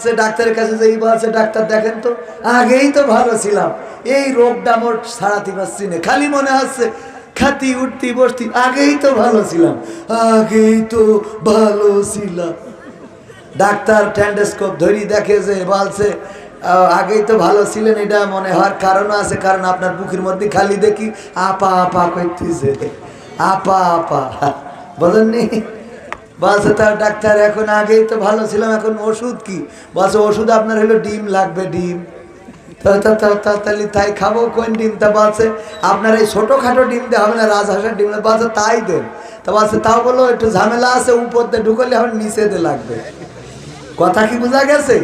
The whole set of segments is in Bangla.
সে ডাক্তারের কাছে যেই বলছে, ডাক্তার দেখেন তো, আগেই তো ভালো ছিলাম, এই রোগটা মোট ছাড়াতে পারছি না, খালি মনে হচ্ছে খাতি উঠতি বসতি, আগেই তো ভালো ছিলাম, আগেই তো ভালো ছিলাম। ডাক্তার ট্যান্ডোস্কোপ ধরি দেখে যে বলছে আগেই তো ভালো ছিলেন, এটা মনে হওয়ার কারণও আছে, কারণ আপনার বুকের মধ্যে খালি দেখি আপা আপা করতেছে, আপা আপা, বলেননি? বলছে তার ডাক্তার এখন আগেই তো ভালো ছিলাম, এখন ওষুধ কি? বলছে ওষুধ আপনার হলো ডিম লাগবে, ডিম। তাহলে তাই খাবো, কোন ডিম? তা বলছে আপনার এই ছোটোখাটো ডিম দিয়ে হবে না, রাজহাঁসের ডিম। বলছে তাই দেন। তা বলছে তাও বলো একটু ঝামেলা আছে, উপর দিয়ে ঢুকলে আমার নিচে দিয়ে লাগবে। কথা কি বোঝা গেছে?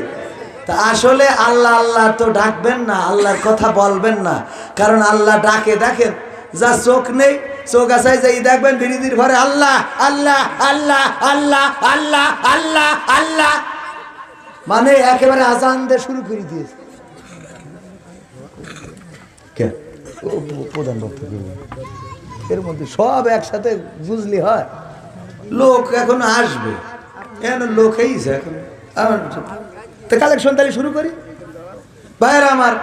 তা আসলে আল্লাহ আল্লাহ তো ডাকবেন না, আল্লাহর কথা বলবেন না, কারণ আল্লাহ ডাকে দেখেন, যা চোখ নেই চোখ আছে যে দেখবেন বিরোধীর ঘরে আল্লাহ আল্লাহ আল্লাহ আল্লাহ আল্লাহ আল্লাহ আল্লাহ, মানে একেবারে আজান দিয়ে শুরু করে দিয়েছে। প্রধান বক্তব্য এর মধ্যে সব একসাথে বুঝলি হয়, লোক এখন আসবে, এখন লোক হয়েছে এখন। কালেকশন তাহলে শুরু করি। ভাইরা আমার,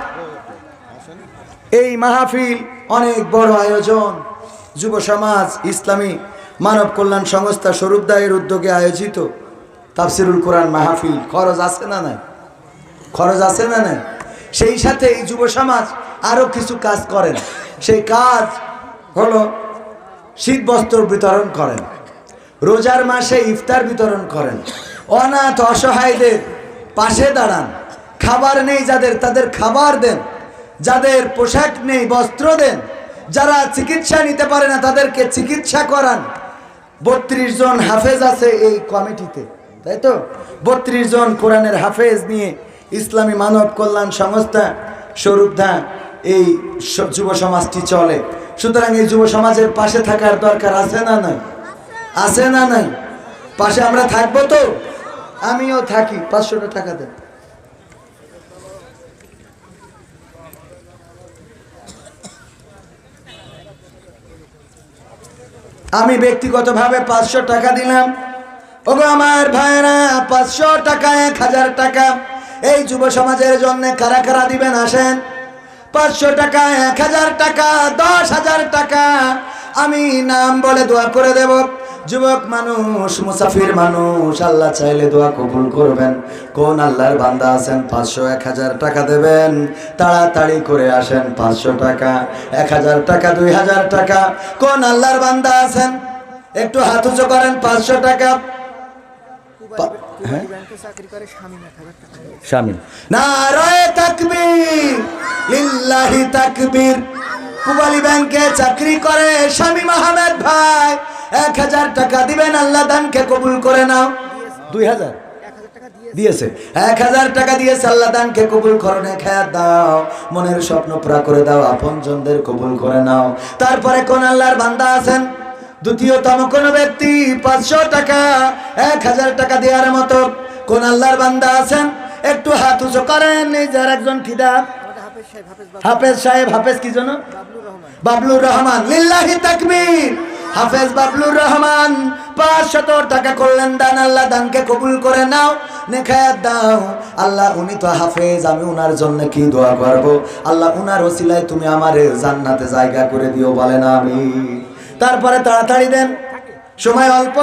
এই মাহফিল অনেক বড় আয়োজন, যুব সমাজ ইসলামী মানব কল্যাণ সংস্থা স্বরূপদায়ের উদ্যোগে আয়োজিত তাফসিরুল কোরআন মাহফিল। খরচ আছে না নাই? খরচ আছে না নাই? সেই সাথে এই যুব সমাজ আরো কিছু কাজ করেন। সেই কাজ হলো শীত বস্ত্র বিতরণ করেন, রোজার মাসে ইফতার বিতরণ করেন, অনাথ অসহায়দের পাশে দাঁড়ান, খাবার নেই যাদের তাদের খাবার দেন, যাদের পোশাক নেই বস্ত্র দেন, যারা চিকিৎসা নিতে পারে না তাদেরকে চিকিৎসা করান। 32 জন হাফেজ আছে এই কমিটিতে, তাই তো? 32 জন কোরআনের হাফেজ নিয়ে ইসলামী মানব কল্যাণ সংস্থা স্বরূপদা এই যুব সমাজটি চলে। সুতরাং এই যুব সমাজের পাশে থাকার দরকার আছে না নাই? আছে না নাই? পাশে আমরা থাকবো তো? আমিও থাকি। 500 টাকা দেন। আমি ব্যক্তিগতভাবে 500 টাকা দিলাম। ওগো আমার ভাইরা, 500 টাকা 1000 টাকা এই যুব সমাজের জন্য কারা কারা দিবেন আসেন। 500 টাকা 1000 টাকা 10,000 টাকা আমি নাম বলে দোয়া করে দেব। যুবক মানুষ, মুসাফির মানুষ, আল্লাহ চাইলে দোয়া কবুল করবেন। কোন আল্লাহর বান্দা আছেন 500 1000 টাকা দেবেন? তাড়াতাড়ি করে আসেন। 500 টাকা 1000 টাকা 2000 টাকা কোন আল্লাহর বান্দা আছেন? একটু হাত উঁচু করেন। 500 টাকা শামিল। নারায়ে তাকবীর, লিল্লাহি তাকবীর। পূবালী ব্যাংকে চাকরি করে শামীম আহমেদ ভাই 1000 টাকা দিবেন। আল্লাহ দানকে কবুল করে নাও। 2000 দিয়েছে, 1000 টাকা দিয়েছে। আল্লাহ দানকে কবুল করে নে, খেয়া দাও, মনের স্বপ্ন পুরা করে দাও, আপনজনদের কবুল করে নাও। তারপরে কোন আল্লাহর বান্দা আছেন? দ্বিতীয়তম কোন ব্যক্তি 500 টাকা 1000 টাকা দেওয়ার মতো কোন আল্লাহর বান্দা আছেন? একটু হাত উঁচু করেন। এই যার একজন খিদা হাফেজ সাহেব, হাফেজ কি জন্য? বাবলুর রহমান। লিল্লাহি তাকবীর। হাফেজ বাবলুর রহমান 500 টাকা করলেন দান। আল্লাহ দানকে কবুল করে নাও, নেখায়াত দাও। আল্লাহ উনি তো হাফেজ, আমি উনার জন্য কি দোয়া করব? আল্লাহ উনার ওসিলায় তুমি আমারে জান্নাতে জায়গা করে দিও, বলেন আমিন। তারপরে তাড়াতাড়ি দেন, সময় অল্প।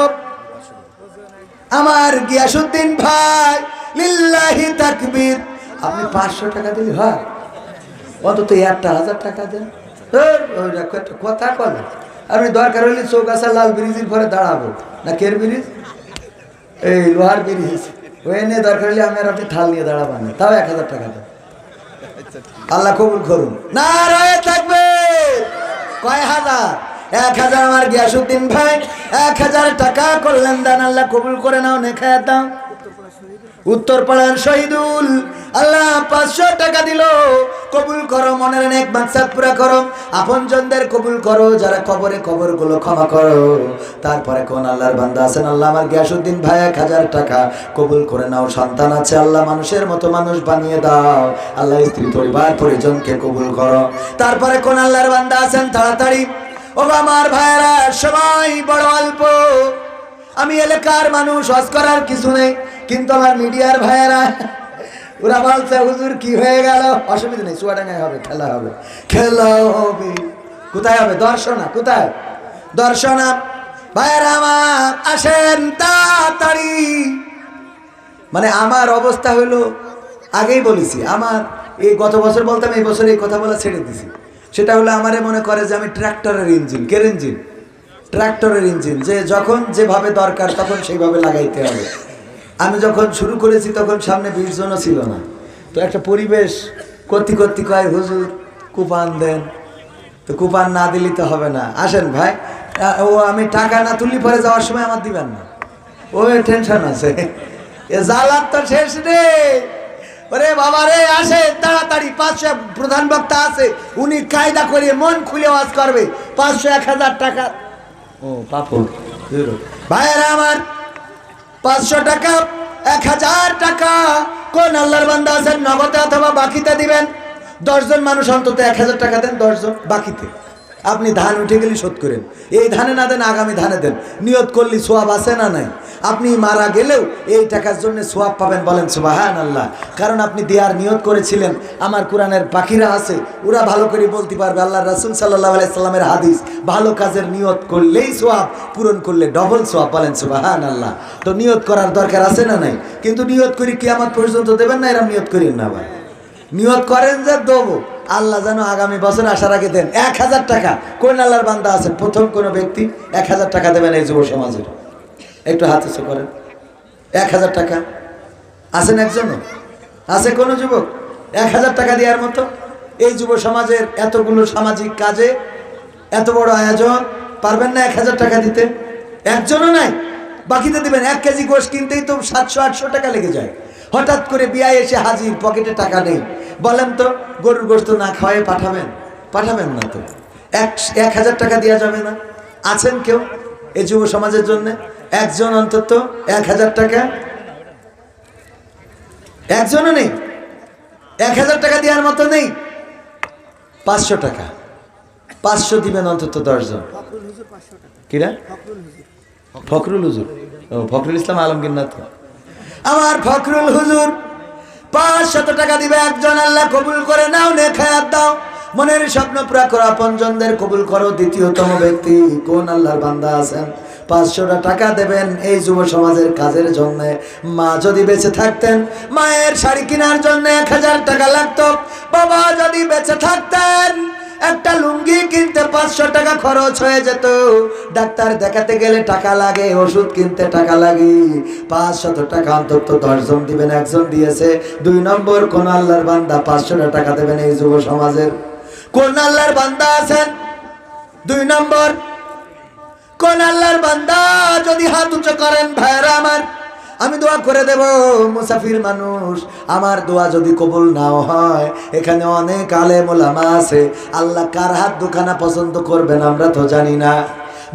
আমার গিয়াসউদ্দিন ভাই, লিল্লাহি তাকবীর। আপনি 500 টাকা দিলে হয়, অন্তত 1000 টাকা দেন। কথা বলে আপনি দরকার হলে চৌগাছা লাল ব্রিজের পরে দাঁড়াবো না, কের ব্রিজ, এই লোহার ব্রিজ, ওই নিয়ে দরকার হলে আমি আর আপনি থাল নিয়ে দাঁড়াবেন, তাও 1000 টাকা দেন। আল্লাহ কবুল করুন। নারায়ে তাকবীর। কয় হাজার? 1000। আমার গিয়াসউদ্দিন ভাই 1000 টাকা করলেন দান। আল্লাহ কবুল করে নাও, নেখায়াত দাও। উত্তরপাড়ার শহীদুল, আল্লাহ 500 টাকা দিল, কবুল করো, মনের নেক মাকসাদ পুরা করো, আপনজনদের কবুল করো, যারা কবরে কবরগুলো ক্ষমা করো। তারপরে কোন আল্লাহর বান্দা আছেন? আল্লাহ আমার গিয়াসউদ্দিন ভাই 1000 টাকা কবুল করে নাও। সন্তান আছে, আল্লাহ মানুষের মতো মানুষ বানিয়ে দাও। আল্লাহ স্ত্রী পরিবার পরিজনকে কবুল করো। তারপরে কোন আল্লাহর বান্দা আছেন? তাড়াতাড়ি। ও আমার ভাইরা, সময় বড় অল্প। আমি এলাকার মানুষ, হজ করার কিছু নেই, কিন্তু আমার মিডিয়ার ভাইয়েরা ওরা বলছে হুজুর কি হয়ে গেল। অসুবিধা নেই, চুয়াডাঙ্গায় হবে, খেলা হবে, খেলা হবে। কোথায় হবে? দর্শনা। কোথায়? দর্শনা। ভাইয়েরা আমার আসেন তাড়াতাড়ি। মানে আমার অবস্থা হলো, আগেই বলেছি, আমার এই গত বছর বলতাম, এই বছর এই কথা বলা ছেড়ে দিছি। সেটা হলো আমারে মনে করে যে আমি ট্রাক্টরের ইঞ্জিন। কের ইঞ্জিন? ট্রাক্টরের ইঞ্জিন, যে যখন যেভাবে দরকার তখন সেইভাবে লাগাইতে হবে। আমি যখন শুরু করেছি তখন সামনে 20 জনও ছিল না। তো একটা পরিবেশ করতে করতে কয় হুজুর কুপান দেন। তো কুপান না দিলে তো হবে না। আসেন ভাই, ও আমি টাকা না তুললি পরে যাওয়ার সময় আমার দিবেন না, ও টেনশন আছে। এ জ্বালার তো শেষ নেই। ওরে বাবা রে, আসে তাড়াতাড়ি। 500 প্রধান বক্তা আছে, উনি কায়দা করে মন খুলে ওয়াজ করবে। 500 1000 টাকা। ও পাপড় ভাইয়েরা আমার, 500 টাকা 1000 টাকা কোন আল্লাহর বান্দা আছেন নগদে অথবা বাকিতে দিবেন? 10 জন মানুষ অন্তত 1000 টাকা দেন, 10 জন বাকিতে। আপনি ধান উঠে গেলে শোধ করেন, এই ধানে না দেন আগামী ধানে দেন। নিয়ত করলে সোয়াব আছে না নাই? আপনি মারা গেলেও এই টাকার জন্য সোয়াব পাবেন, বলেন সুবহানাল্লাহ। কারণ আপনি দেওয়ার নিয়ত করেছিলেন। আমার কোরআনের পাখিরা আছে, ওরা ভালো করে বলতে পারবে। আল্লাহ রাসূল সাল্লাল্লাহু আলাইহি সাল্লামের হাদিস, ভালো কাজের নিয়ত করলেই সোয়াব, পূরণ করলে ডবল সোয়াব, বলেন সুবহানাল্লাহ। তো নিয়ত করার দরকার আছে না নাই? কিন্তু নিয়ত করি কিয়ামত পর্যন্ত দেবেন না, এরকম নিয়ত করেন না ভাই। নিয়ত করেন যে দেবো, আল্লাহ যেন আগামী বছর আসার আগে দেন। 1000 টাকা কোন আল্লাহর বান্দা আছেন প্রথম কোন ব্যক্তি 1000 টাকা দেবেন এই যুব সমাজের? একটু হাত উঁচু করেন। 1000 টাকা আছেন একজনও? আছে কোন যুবক 1000 টাকা দেওয়ার মতো? এই যুব সমাজের এতগুলো সামাজিক কাজে এত বড় আয়োজন, পারবেন না 1000 টাকা দিতে? একজনও নাই। বাকিতে দিবেন। 1 কেজি গোশ কিনতেই তো 700-800 টাকা লেগে যায়। হঠাৎ করে বিয়ায় এসে হাজির, পকেটে টাকা নেই। বলেন তো গরুর গোশত না খাওয়ায় পাঠাবেন? পাঠাবেন না তো। 1000 টাকা দেওয়া যাবে না? আছেন কেউ এই যুব সমাজের জন্য? একজন অন্তত 1000 টাকা? একজনও নেই। 1000 টাকা দেওয়ার মতো নেই। 500 টাকা, 500 দিবেন অন্তত 10 জন। কিরা? ফখরুল হুজুর। ও ফখরুল ইসলাম আলমগীর না তো? আমার ফখরুল হুজুর 500 টাকা দিবে একজন। আল্লাহ কবুল করে নাও, নেখায়াত দাও। মনের স্বপ্ন পুরা করো, আপনজনদের কবুল করো। দ্বিতীয়তম ব্যক্তি কোন আল্লাহর বান্দা আছেন 500 টাকা দেবেন এই যুব সমাজের কাজের জন্য? মা যদি বেঁচে থাকতেন, মায়ের শাড়ি কেনার জন্য 1000 টাকা লাগতো। বাবা যদি বেঁচে থাকতেন, একটা লুঙ্গি কিনতে 500 টাকা খরচ হয়ে যেত। ডাক্তার দেখাতে গেলে টাকা লাগে, ওষুধ কিনতে টাকা লাগে। 500 টাকা অন্তত 10 জন দিবেন, একজন দিয়েছে। 2 নম্বর কোন আল্লাহর বান্দা 500 টাকা দেবেন এই যুব সমাজের? কোন আল্লাহর বান্দা আছেন? 2 নম্বর কোন আল্লাহর বান্দা? যদি হাত উঁচু করেন ভাইরা আমার, আমি দোয়া করে দেব। মুসাফির মানুষ, আমার দোয়া যদি কবুল নাও হয়, এখানে অনেক আলেম ওলামা আছে, আল্লাহ কার হাত দুখানা পছন্দ করবেন আমরা তো জানি না।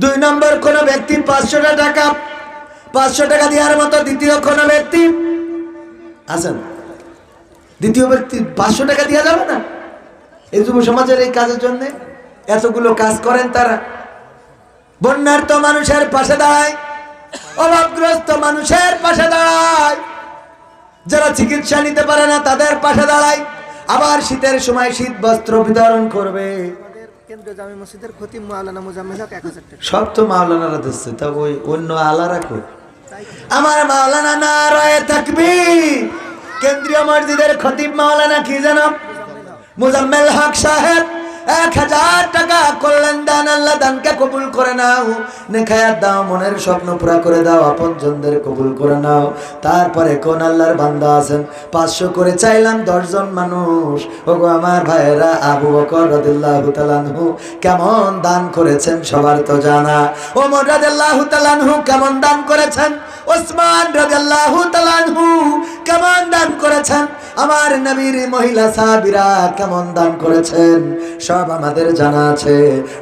2 নম্বর কোন ব্যক্তি 500 টাকা, 500 টাকা দেওয়ার মতো দ্বিতীয় কোন ব্যক্তি আছেন? দ্বিতীয় ব্যক্তি 500 টাকা দেওয়া যাবে না এই যুব সমাজের এই কাজের জন্য? এতগুলো কাজ করেন তারা। বন্যার্ত মানুষের পাশে দাঁড়ায়, অভাবগ্রস্ত মানুষের পাশে দাঁড়ায়, যারা চিকিৎসা নিতে পারে না তাদের পাশে দাঁড়ায়। আবার শীতের সময় শীত বস্ত্র বিতরণ করবে। কেন্দ্রীয় জামে মসজিদের খতিব মাওলানা মুজাম্মেল হক 1000 টাকা। সব তো মাওলানারা দিচ্ছে, তা ওই অন্য আলা রাখো। আমার মাওলানা নারায়ে তাকবীর। কেন্দ্রীয় মসজিদের খতিব মাওলানা কি জানো? মুজাম্মেল হক সাহেব 1000 টাকা করলেন দান। আল্লাহ দানকে কবুল করে নাও, নেখায়াত দাও, মনের স্বপ্ন পুরা করে দাও, আপনজনদের কবুল করে নাও। তারপরে কোন আল্লাহর বান্দা আছেন 500 করে চাইলাম 10 জন মানুষ? ওগো আমার ভাইয়েরা, আবু বকর রাদিয়াল্লাহু তাআলা আনহু কেমন দান করেছেন সবার তো জানা। ওমর রাদিয়াল্লাহু তাআলা আনহু কেমন দান করেছেন, ওসমান রাদিয়াল্লাহু তাআলা আনহু কেমন দান করেছেন, আমার নবীর মহিলা সাহাবীরা কেমন দান করেছেন, সব আমাদের জানা আছে।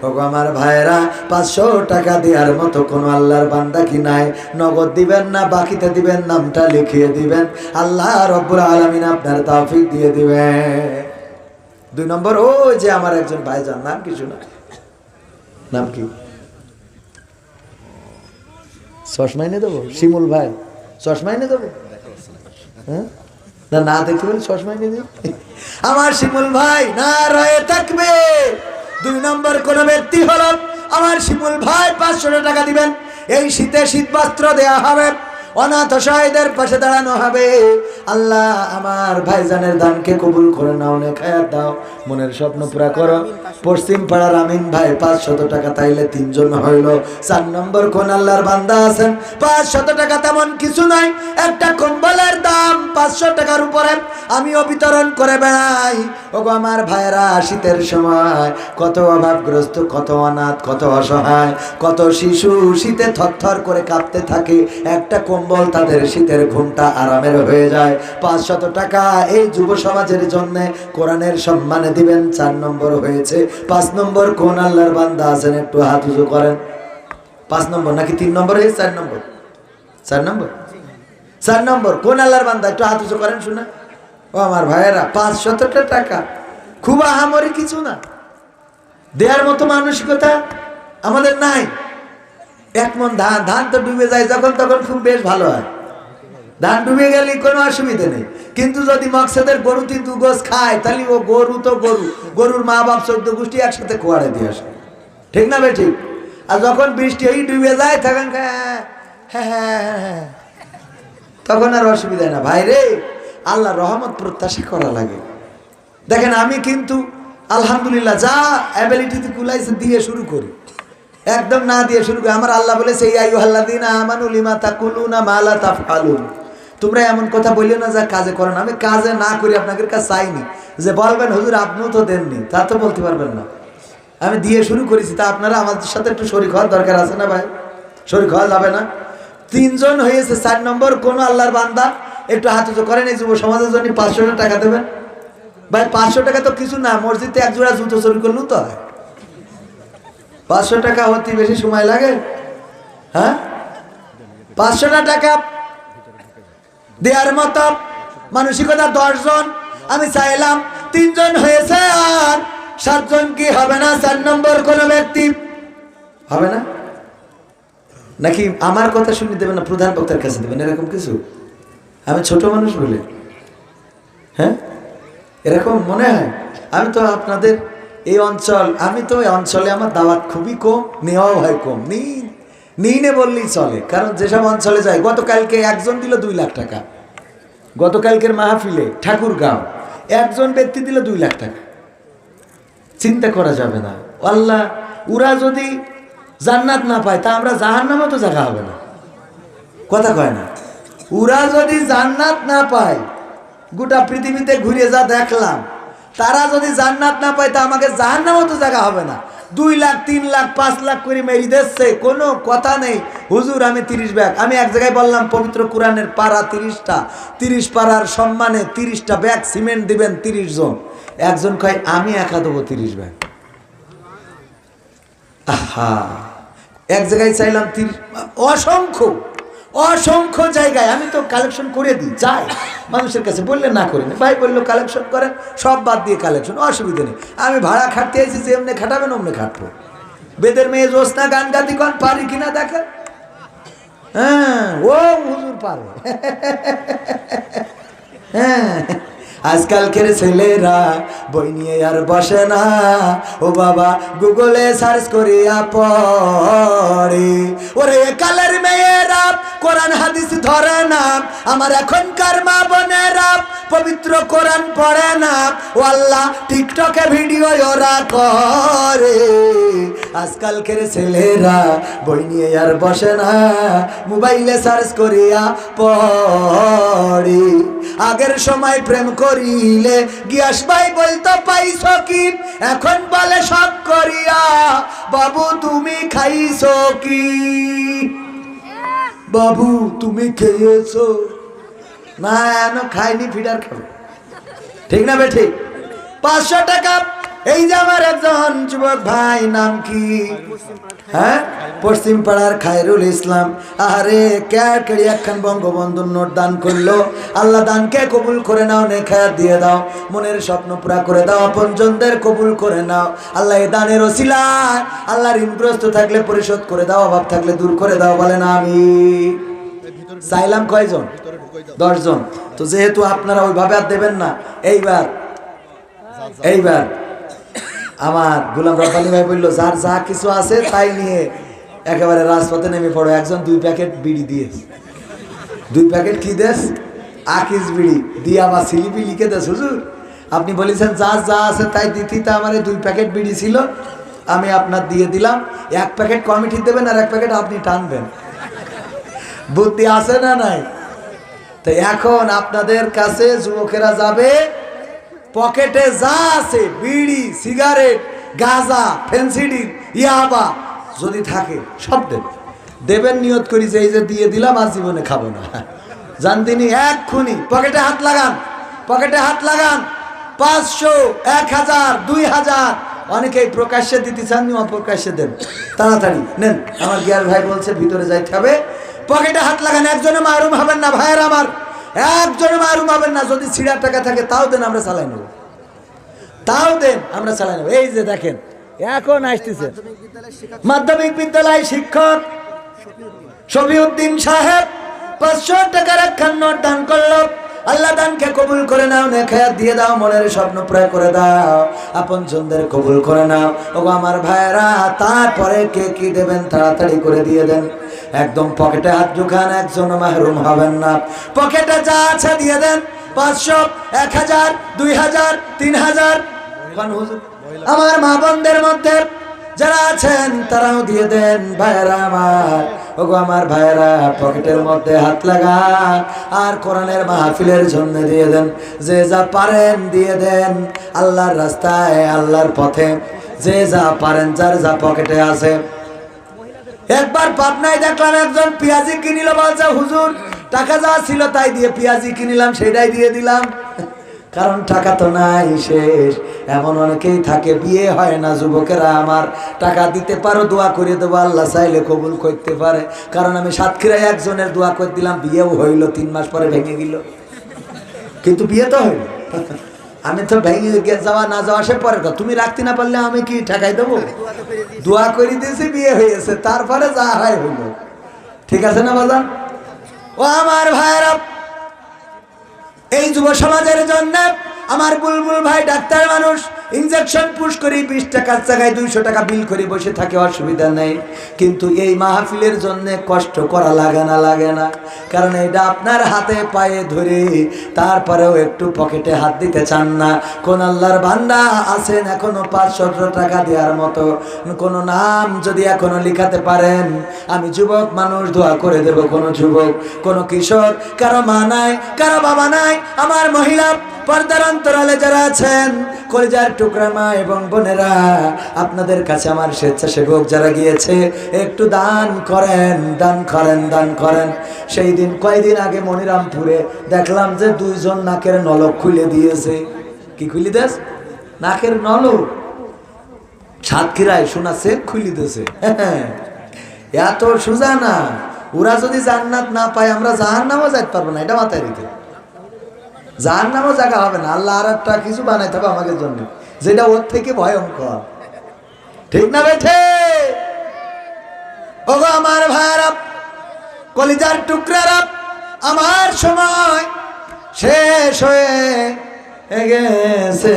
ওগো আমার ভাইয়েরা, 500 টাকা দেওয়ার মতো কোনো আল্লাহর বান্দা কি নাই? নগদ দিবেন না বাকিতে দিবেন, নামটা লিখিয়ে দিবেন, আল্লাহ রব্বুল আলামিন আপনার তৌফিক দিয়ে দিবেন। 2 নম্বর, ওই যে আমার একজন ভাইজান, নাম কিছু না, নাম কি? চশমা এনে দেবো? শিমুল ভাই, চশমা এনে দেবো? হ্যাঁ না না দেখতে পেলে চশমা নিয়ে আমার শিমুল ভাই না রয়ে থাকবে। 2 নম্বর কোন ব্যক্তি হলো আমার শিমুল ভাই 500 টাকা দিবেন। এই শীতে শীত বস্ত্র দেয়া হবে, অনাথ অসহায়দের পাশে দাঁড়ানো হবে। আল্লাহ আমার ভাইজানের দানকে কবুল করে নাও, নেখায়াত দাও, মনের স্বপ্ন পুরা করো। পশ্চিম পাড়ার আমিন ভাই 500 টাকা, তাইলে 3 জন হইল। 4 নম্বর কোন আল্লাহর বান্দা আছেন 500 টাকা তেমন কিছু নাই, একটা কম্বলের দাম 500 টাকার উপরে আমিও বিতরণ করে বেড়াই। ওগো আমার ভাইরা, শীতের সময় কত অভাবগ্রস্ত, কত অনাথ, কত অসহায়, কত শিশু শীতে থরথর করে কাঁপতে থাকে। একটা কম্বল তাদের শীতের ঘুমটা আরামের হয়ে যায়। 500 টাকা এই যুব সমাজের জন্য কোরআনের সম্মানে দিবেন। 4 নম্বর হয়েছে। 5 নম্বর কোন আল্লাহর বান্দা আছেন একটু হাত উঁচু করেন। 5 নম্বর নাকি 3 নম্বর হয়েছে? 4 নম্বর, 4 নম্বর, 4 নম্বর কোন আল্লাহর বান্দা একটু হাত উঁচু করেন শুনে। ও আমার ভাইয়েরা, 500 টাকা খুব আহামরি কিছু না, দেওয়ার মতো মানসিকতা আমাদের নাই। 1 মণ ধান, ধান তো ডুবে যায় যখন তখন, খুব বেশ ভালো হয়। ধান ডুবে গেলে কোনো অসুবিধা নেই, কিন্তু যদি মকসদের গরু 2 গোছ খায়, তাহলে ও গরু তো গরু, গরুর মা বাপ 14 গোষ্ঠী একসাথে খোয়াড়ে দিয়ে আসে, ঠিক না বে ঠিক? আর যখন বৃষ্টি হয়ে ডুবে যায় তখন হ্যাঁ, তখন আর অসুবিধা না। ভাই রে, আল্লাহ রহমত প্রত্যাশা করা লাগে। দেখেন আমি কিন্তু আলহামদুলিল্লাহ যা অ্যাবিলিটিতে কুলাইছে দিয়ে শুরু করি, একদম না দিয়ে শুরু করি। আমার আল্লাহ বলেছে ইয়া আইয়ুহাল্লাযীনা আমানু লিমা তাকুলুনা মা লা তাফআলুন, তোমরা এমন কথা বললে না যা কাজে করো না। আমি কাজে না করি আপনাদের কাছে চাইনি যে বলবেন হুজুর আপনিও তো দেননি, তা তো বলতে পারবেন না। আমি দিয়ে শুরু করেছি, তা আপনারা আমাদের সাথে একটু শরীক হওয়ার দরকার আছে না ভাই? শরীক হওয়া যাবে না? 3 জন হয়েছে। 4 নম্বর কোন আল্লাহর বান্দা একটু হাত উঁচু করেন। এই যুব সমাজের জন্য 500 টাকা দেবেন। ভাই 500 টাকা তো কিছু না, মসজিদে 1 জোড়া জুতো চুরি করলেও তো হয়। 500 টাকা হতে বেশি সময় লাগে? হ্যাঁ, 500 টাকা দেওয়ার মতো মানসিকতা 10 জন। আমি চাইলাম 3 জন হয়েছে, আর 7 জন কি হবে না? 4 নম্বর কোন ব্যক্তি হবে না নাকি? আমার কথা শুনে দেবেন না, প্রধান বক্তার কাছে দেবেন, এরকম কিছু? আমি ছোট মানুষ বলে, হ্যাঁ এরকম মনে হয়? আমি তো আপনাদের এই অঞ্চল, আমি তো এই অঞ্চলে আমার দাওয়াত খুবই কম, নেওয়াও হয় কম, নিই নে বললেই চলে। কারণ যেসব অঞ্চলে যায়, গতকালকে একজন দিল 2 লাখ টাকা, গতকালকের মাহফিলে ঠাকুরগাঁও একজন ব্যক্তি দিল 2 লাখ টাকা। চিন্তা করা যাবে না, আল্লাহ ওরা যদি জান্নাত না পায় তা আমরা জাহান্নামে তো জায়গা হবে না, কথা কয় না? ওরা যদি জান্নাত না পায়, গোটা পৃথিবীতে ঘুরে যা দেখলাম, তারা যদি জান্নাত না পায় তা আমাকে জাহান্নামে তো জায়গা হবে না। 2 লাখ 3 লাখ 5 লাখ করে মেরি দিচ্ছে, কোনো কথা নেই। হুজুর আমি 30 ব্যাগ, আমি এক জায়গায় বললাম পবিত্র কোরআনের পারা 30টা, 30 পারার সম্মানে 30টা ব্যাগ সিমেন্ট দিবেন 30 জন। একজন কয় আমি একা দেবো 30 ব্যাগ। আহা, এক জায়গায় চাইলাম 30, অসংখ্য জায়গায় আমি তো কালেকশন করে দিই, যাই মানুষের কাছে, বললে না করি না। ভাই বললো কালেকশন করেন, সব বাদ দিয়ে কালেকশন, অসুবিধা নেই। আমি ভাড়া খাটতে আইছি, যে এমনি খাটাবেন অমনি খাটবো। বেদের মেয়ে জোসনা গান গাতি কন পারি কিনা দেখেন। হ্যাঁ ও হুজুর পারে। হ্যাঁ, আজকালকের ছেলেরা বই নিয়ে আর বসে না, ও বাবা গুগলে সার্চ করিয়া পড়ে। ওরে কালের মেয়েরা কোরআন হাদিস ধরে না, আমার এখনকার মা বোনেরা পবিত্র কোরআন পড়ে না। ও আল্লাহ, টিকটকে ভিডিও ওরা করে। আজকালকের ছেলেরা বই নিয়ে আর বসে না, মোবাইলে সার্চ করিয়া পড়ে। আগের সময় প্রেম করিলে গিয়াস ভাই বলতো পাইছো কি, এখন বলে সব করিয়া বাবু তুমি খাইছো কি, বাবু তুমি খেয়েছো না? এনো খাইনি, ফিডার খাবে, ঠিক না বে ঠিক? 500 টাকা। এই যে আমার একজন যুবক ভাই, নাম কি? হ্যাঁ, পশ্চিম পাড়ার খায়রুল ইসলাম। আরে কেড়ি একখান বঙ্গবন্ধুর নোট দান করলো। আল্লাহ দানকে কবুল করে নাও, নেখায়াত দিয়ে দাও, মনের স্বপ্ন পুরা করে দাও, আপনজনদের কবুল করে নাও। আল্লাহ এই দানের ওসিলায় আল্লাহ ঋণগ্রস্ত থাকলে পরিশোধ করে দাও, অভাব থাকলে দূর করে দাও, বলেন আমি। চাইলাম কয়জন? 10 জন। তো যেহেতু আপনারা ওইভাবে আর দেবেন না, এইবার আমার গোলাম রব্বানী ভাই বললো যার যা কিছু আছে তাই নিয়ে একেবারে রাজপথে নেমে পড়ো। একজন 2 প্যাকেট বিড়ি দিয়েছ, 2 প্যাকেট কি দেশ আকিস বিড়ি দিয়ে আবার স্লিপি লিখে দেশ, হুজুর আপনি বলেছেন যার যা আছে তাই দিতি, তা আমার 2 প্যাকেট বিড়ি ছিল, আমি আপনার দিয়ে দিলাম। 1 প্যাকেট কমিটি দেবেন আর 1 প্যাকেট আপনি টানবেন। বুদ্ধি আছে না নাই? তো এখন আপনাদের কাছে যুবকেরা যাবে, পকেটে যা আছে বিড়ি, সিগারেট, গাঁজা, ফেন্সিডিল, ইয়াবা যদি থাকে সব দেবেন। নিয়ত করি যে এই যে দিয়ে দিলাম আর জীবনে খাবো না। জান তিনি এক্ষুনি পকেটে হাত লাগান, পকেটে হাত লাগান। 500, 1000, 2000 অনেকেই প্রকাশ্যে দিতে চাননি, অপ্রকাশ্যে দেন। তাড়াতাড়ি নেন, আমার গিয়ার ভাই বলছে ভিতরে যাইতে হবে। পকেটে হাত লাগান, একজনে মারুম হবেন না ভাইয়ের আমার, একজনে মারুম হবেন না। যদি ছিঁড়ার টাকা থাকে তাও দেন, আমরা চালাই নেব, তাও দেন, আমরা চালাই নেব। এই যে দেখেন এখন আসতেছে মাধ্যমিক বিদ্যালয় শিক্ষক শফিউদ্দিন সাহেব 500 টাকার একখান নোট দান করলো। আল্লাহ দানকে কবুল করে নাও, নেখায়াত দিয়ে দাও, মনের স্বপ্ন প্রায় করে দাও, আপন জনদের কবুল করে নাও। ওগো আমার ভাইরা, তারপরে কে কি দেবেন তাড়াতাড়ি করে দিয়ে দেন। একদম পকেটে হাত ঢুকান, একজন মাহরুম হবেন না। পকেটে যা আছে দিয়ে দেন। 500, 1000, 2000, 3000। আমার মা বোনদের মধ্যে যারা আছেন তারাও দিয়ে দেন। ভাইরা আমার, ওগো আমার ভাইরা, পকেটের মধ্যে হাত লাগান আর কোরআনের মাহফিলের জন্য দিয়ে দেন। যে যা পারেন দিয়ে দেন, আল্লাহর রাস্তায়, আল্লাহর পথে যে যা পারেন, যার যা পকেটে আছে। একবার পাবনায় দেখলাম একজন পেঁয়াজি কিনিল, বলছে হুজুর টাকা যা ছিল তাই দিয়ে পেঁয়াজি কিনিলাম, সেটাই দিয়ে দিলাম। কারণ টাকা তো নাই, শেষ। এমন অনেকেই থাকে, বিয়ে হয় না। যুবকেরা আমার, টাকা দিতে পারো, দোয়া করে দেবো, আল্লাহ চাইলে কবুল করতে পারে। কারণ আমি সাতক্ষীরায় একজনের দোয়া করে দিলাম, বিয়েও হইল, 3 মাস পরে ভেঙে গেল, কিন্তু বিয়ে তো হইল। আমি তো ভেঙে যাওয়া না যাওয়া সে পরের কথা, তুমি রাখতে না পারলে আমি কি ঠেকাই দেবো? দোয়া করে দিয়েছি, বিয়ে হয়েছে, তারপরে যা হয় হইল। ঠিক আছে না বাজান? ও আমার ভাইরা, এই যুব সমাজের জন্য আমার বুলবুল ভাই ডাক্তার মানুষ, ইনজেকশন পুশ করি 20 টাকার জায়গায় 200 টাকা বিল করে বসে থাকে, অসুবিধা নেই। কিন্তু এই মাহফিলের জন্য কষ্ট করা লাগে না, লাগে না। কারণ এটা আপনার হাতে পায়ে ধরে, তারপরেও একটু পকেটে হাত দিতে চান না। কোন আল্লাহর বান্দা আছেন এখনো 500 টাকা দেওয়ার মতো? কোন নাম যদি এখনো লিখাতে পারেন, আমি যুবক মানুষ দোয়া করে দেব। কোন যুবক, কোন কিশোর, কারো মা নাই, কারো বাবা নাই, আমার মহিলা পর্দার অন্তরালে যারা আছেন, কলিজার টুকরা মা এবং বোনেরা, আপনাদের কাছে আমার স্বেচ্ছাসেবক যারা গিয়েছে, একটু দান করেন, দান করেন, দান করেন। সেই দিন কয়েকদিন আগে মনিরামপুরে দেখলাম যে 2 জন নাকের নলক খুলে দিয়েছে। কি খুলে দেস? নাকের নলক। সাতক্ষীরায় শোনাচ্ছে খুলে দিয়েছে। এত সোজা না। ওরা যদি জান্নাত না পায়, আমরা জাহান্নামও যাইতে পারবো না, এটা মাথায় রেখে। জাহান্নামও জায়গা হবে না, আল্লাহ আর একটা কিছু বানাইতে হবে আমাদের জন্য, যেটা ওর থেকে ভয়ঙ্কর। ঠিক না বেঠে? ওগো আমার ভাইরা, কলিজার টুকরারা, আমার সময় শেষ হয়ে গেছে।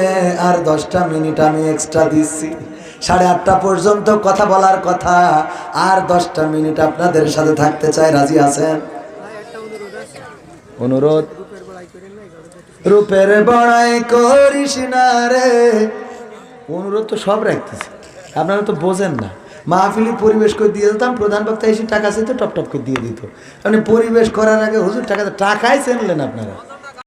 আর 10টা মিনিট আমি এক্সট্রা দিচ্ছি। 8:30 পর্যন্ত কথা বলার কথা, আর 10টা মিনিট আপনাদের সাথে থাকতে চাই। রাজি আছেন? অনুরোধ। রূপের বড়াই করিস না রে। অনুরোধ তো সব রাখতেছে, আপনারা তো বোঝেন না। মাহফিলি পরিবেশ করে দিয়ে দিতাম, প্রধান বক্তা এসে টাকা চাইতো, টপ টপ করে দিয়ে দিত। মানে পরিবেশ করার আগে হুজুর টাকা, টাকাই চেনলেন আপনারা।